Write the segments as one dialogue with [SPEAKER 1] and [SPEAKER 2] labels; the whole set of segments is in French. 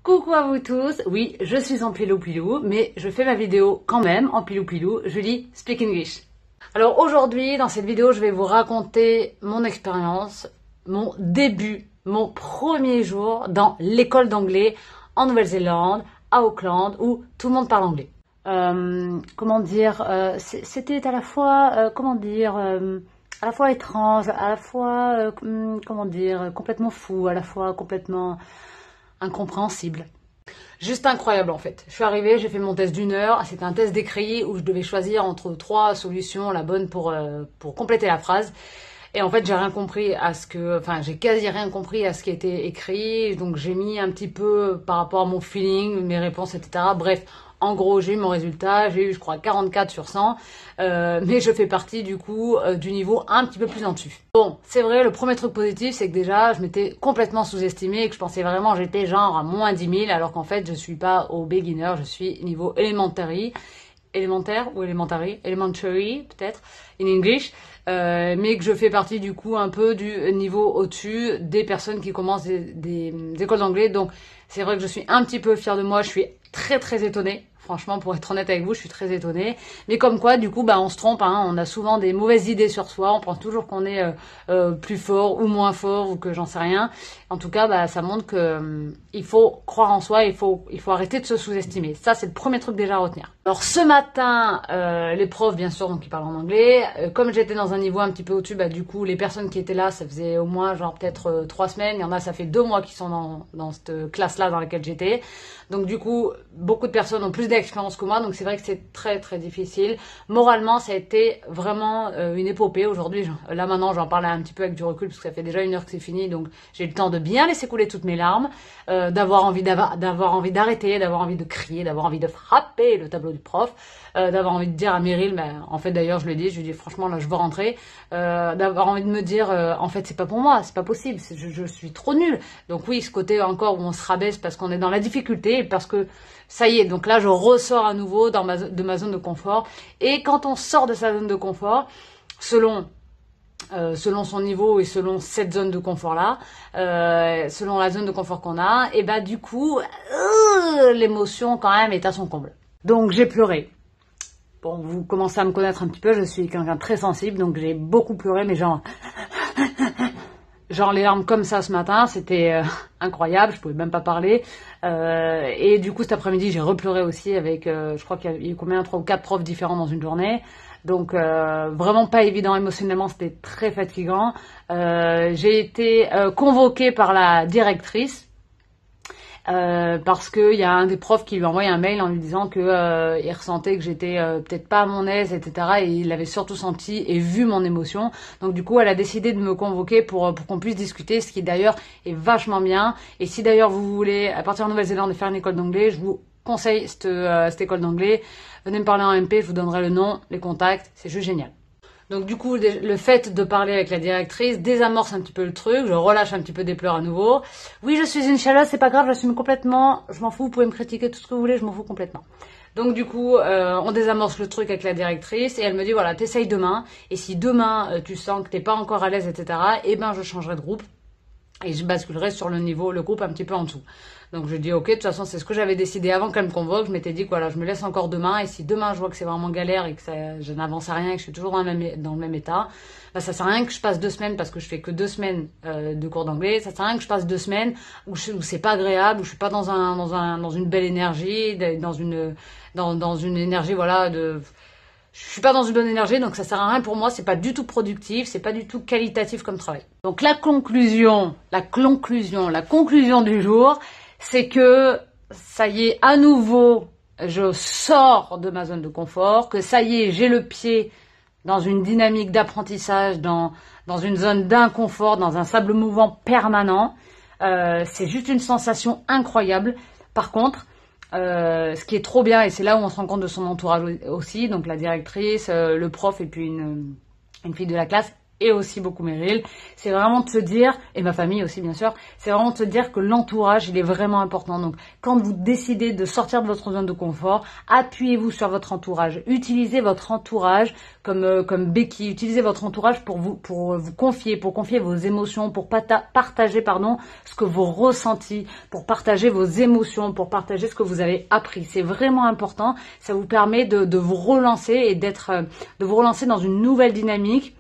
[SPEAKER 1] Coucou à vous tous, oui, je suis en pilou-pilou, mais je fais ma vidéo quand même en pilou-pilou, je lis Speak English. Alors aujourd'hui, dans cette vidéo, je vais vous raconter mon expérience, mon début, mon premier jour dans l'école d'anglais en Nouvelle-Zélande, à Auckland, où tout le monde parle anglais. C'était à la fois, à la fois étrange, à la fois, complètement fou, à la fois complètement incompréhensible. Juste incroyable en fait. Je suis arrivée, j'ai fait mon test d'1 heure. C'était un test d'écrit où je devais choisir entre 3 solutions, la bonne pour compléter la phrase. Et en fait, j'ai rien compris à ce que, j'ai quasi rien compris à ce qui était écrit. Donc j'ai mis un petit peu par rapport à mon feeling, mes réponses, etc. Bref, en gros, j'ai eu mon résultat. J'ai eu, je crois, 44 sur 100. Mais je fais partie du coup du niveau un petit peu plus en dessus. Bon, c'est vrai, le premier truc positif, c'est que déjà, je m'étais complètement sous-estimée et que je pensais vraiment j'étais genre à moins 10 000, alors qu'en fait, je suis pas au beginner, je suis niveau elementary, élémentaire ou elementary peut-être, in English, mais que je fais partie du coup un peu du niveau au-dessus des personnes qui commencent des écoles d'anglais. Donc, c'est vrai que je suis un petit peu fière de moi, je suis très étonnée. Franchement, pour être honnête avec vous, je suis très étonnée. Mais comme quoi, du coup, on se trompe. Hein. On a souvent des mauvaises idées sur soi. On pense toujours qu'on est plus fort ou moins fort ou que j'en sais rien. En tout cas, ça montre que il faut croire en soi. Il faut arrêter de se sous-estimer. Ça, c'est le premier truc déjà à retenir. Alors, ce matin, les profs, bien sûr, donc ils parlent en anglais. Comme j'étais dans un niveau un petit peu au-dessus, du coup, les personnes qui étaient là, ça faisait au moins genre peut-être 3 semaines. Il y en a, ça fait 2 mois qui sont dans cette classe-là dans laquelle j'étais. Donc du coup, beaucoup de personnes ont plus d'expérience que moi, donc c'est vrai que c'est très difficile. Moralement, ça a été vraiment une épopée aujourd'hui. Là maintenant, j'en parle un petit peu avec du recul, parce que ça fait déjà 1 heure que c'est fini, donc j'ai le temps de bien laisser couler toutes mes larmes, d'avoir envie d'arrêter, d'avoir envie de crier, d'avoir envie de frapper le tableau du prof, d'avoir envie de dire à Meryl, en fait d'ailleurs je lui ai dit franchement là je veux rentrer, d'avoir envie de me dire en fait c'est pas pour moi, c'est pas possible, je suis trop nulle. Donc oui, ce côté encore où on se rabaisse parce qu'on est dans la difficulté, parce que ça y est, donc là je ressors à nouveau de ma zone de confort. Et quand on sort de sa zone de confort, selon son niveau et selon cette zone de confort là, selon la zone de confort qu'on a, et du coup l'émotion quand même est à son comble. Donc j'ai pleuré. Bon, vous commencez à me connaître un petit peu, je suis quelqu'un de très sensible, donc j'ai beaucoup pleuré, mais genre les larmes comme ça ce matin, c'était incroyable, je pouvais même pas parler. Et du coup cet après-midi j'ai repleuré aussi avec, je crois qu'il y a eu combien, 3 ou 4 profs différents dans une journée. Donc vraiment pas évident émotionnellement, c'était très fatigant. J'ai été convoquée par la directrice. Parce que il y a un des profs qui lui a envoyé un mail en lui disant que il ressentait que j'étais peut-être pas à mon aise, etc. Et il avait surtout senti et vu mon émotion. Donc du coup, elle a décidé de me convoquer pour qu'on puisse discuter, ce qui d'ailleurs est vachement bien. Et si d'ailleurs vous voulez, à partir de Nouvelle-Zélande, faire une école d'anglais, je vous conseille cette école d'anglais. Venez me parler en MP, je vous donnerai le nom, les contacts, c'est juste génial. Donc du coup, le fait de parler avec la directrice désamorce un petit peu le truc, je relâche un petit peu des pleurs à nouveau. Oui, je suis une chialeuse, c'est pas grave, j'assume complètement, je m'en fous, vous pouvez me critiquer tout ce que vous voulez, je m'en fous complètement. Donc du coup, on désamorce le truc avec la directrice et elle me dit voilà, t'essayes demain, et si demain tu sens que t'es pas encore à l'aise, etc., je changerai de groupe et je basculerai sur le groupe un petit peu en dessous. Donc je dis ok, de toute façon c'est ce que j'avais décidé avant qu'elle me convoque, je m'étais dit que voilà, je me laisse encore demain, et si demain je vois que c'est vraiment galère et que je n'avance à rien et que je suis toujours dans le même état, ça sert à rien que je passe 2 semaines, parce que je fais que 2 semaines de cours d'anglais, ça sert à rien que je passe 2 semaines où c'est pas agréable, où je suis pas dans une belle énergie, dans une énergie, voilà, je suis pas dans une bonne énergie, donc ça sert à rien pour moi, c'est pas du tout productif, c'est pas du tout qualitatif comme travail. Donc la conclusion du jour, c'est que ça y est, à nouveau, je sors de ma zone de confort, que ça y est, j'ai le pied dans une dynamique d'apprentissage, dans une zone d'inconfort, dans un sable mouvant permanent. C'est juste une sensation incroyable. Par contre, ce qui est trop bien, et c'est là où on se rend compte de son entourage aussi, donc la directrice, le prof et puis une fille de la classe, et aussi beaucoup Meryl, c'est vraiment de se dire, et ma famille aussi bien sûr, c'est vraiment de se dire que l'entourage, il est vraiment important. Donc, quand vous décidez de sortir de votre zone de confort, appuyez-vous sur votre entourage. Utilisez votre entourage comme béquille. Utilisez votre entourage pour vous confier, pour confier vos émotions, pour partager, ce que vous ressentez, pour partager vos émotions, pour partager ce que vous avez appris. C'est vraiment important. Ça vous permet de vous relancer et de vous relancer dans une nouvelle dynamique.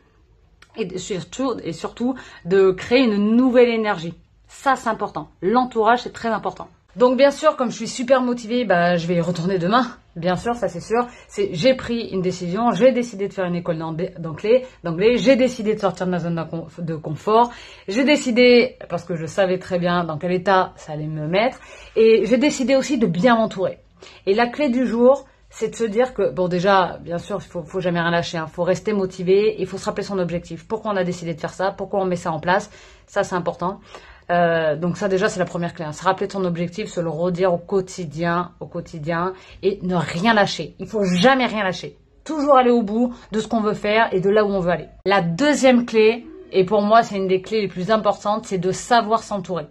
[SPEAKER 1] Et surtout de créer une nouvelle énergie. Ça, c'est important. L'entourage, c'est très important. Donc, bien sûr, comme je suis super motivée, je vais y retourner demain. Bien sûr, ça c'est sûr. J'ai pris une décision. J'ai décidé de faire une école d'anglais. J'ai décidé de sortir de ma zone de confort. J'ai décidé, parce que je savais très bien dans quel état ça allait me mettre. Et j'ai décidé aussi de bien m'entourer. Et la clé du jour, c'est de se dire que, bon déjà, bien sûr, il faut jamais rien lâcher, hein. Faut rester motivé, il faut se rappeler son objectif. Pourquoi on a décidé de faire ça? Pourquoi on met ça en place? Ça, c'est important. Donc ça, déjà, c'est la première clé, hein. Se rappeler de son objectif, se le redire au quotidien, et ne rien lâcher. Il faut jamais rien lâcher. Toujours aller au bout de ce qu'on veut faire et de là où on veut aller. La deuxième clé, et pour moi, c'est une des clés les plus importantes, c'est de savoir s'entourer.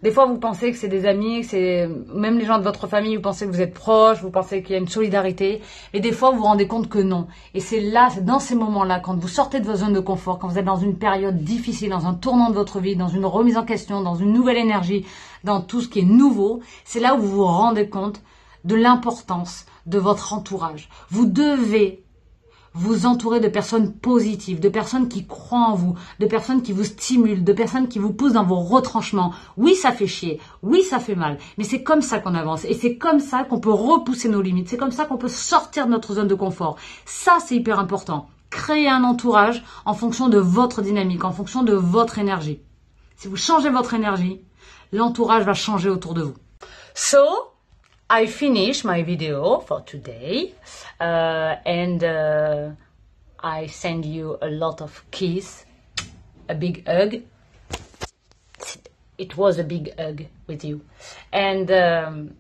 [SPEAKER 1] Des fois, vous pensez que c'est des amis, que c'est même les gens de votre famille, vous pensez que vous êtes proches, vous pensez qu'il y a une solidarité. Et des fois, vous vous rendez compte que non. Et c'est dans ces moments-là, quand vous sortez de votre zone de confort, quand vous êtes dans une période difficile, dans un tournant de votre vie, dans une remise en question, dans une nouvelle énergie, dans tout ce qui est nouveau, c'est là où vous vous rendez compte de l'importance de votre entourage. Vous devez vous entourer de personnes positives, de personnes qui croient en vous, de personnes qui vous stimulent, de personnes qui vous poussent dans vos retranchements. Oui, ça fait chier, oui, ça fait mal, mais c'est comme ça qu'on avance et c'est comme ça qu'on peut repousser nos limites, c'est comme ça qu'on peut sortir de notre zone de confort. Ça, c'est hyper important. Créez un entourage en fonction de votre dynamique, en fonction de votre énergie. Si vous changez votre énergie, l'entourage va changer autour de vous. So, I finish my video for today and I send you a lot of kiss, a big hug. It was a big hug with you and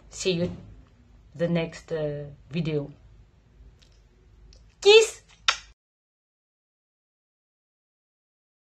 [SPEAKER 1] see you the next video. Kiss!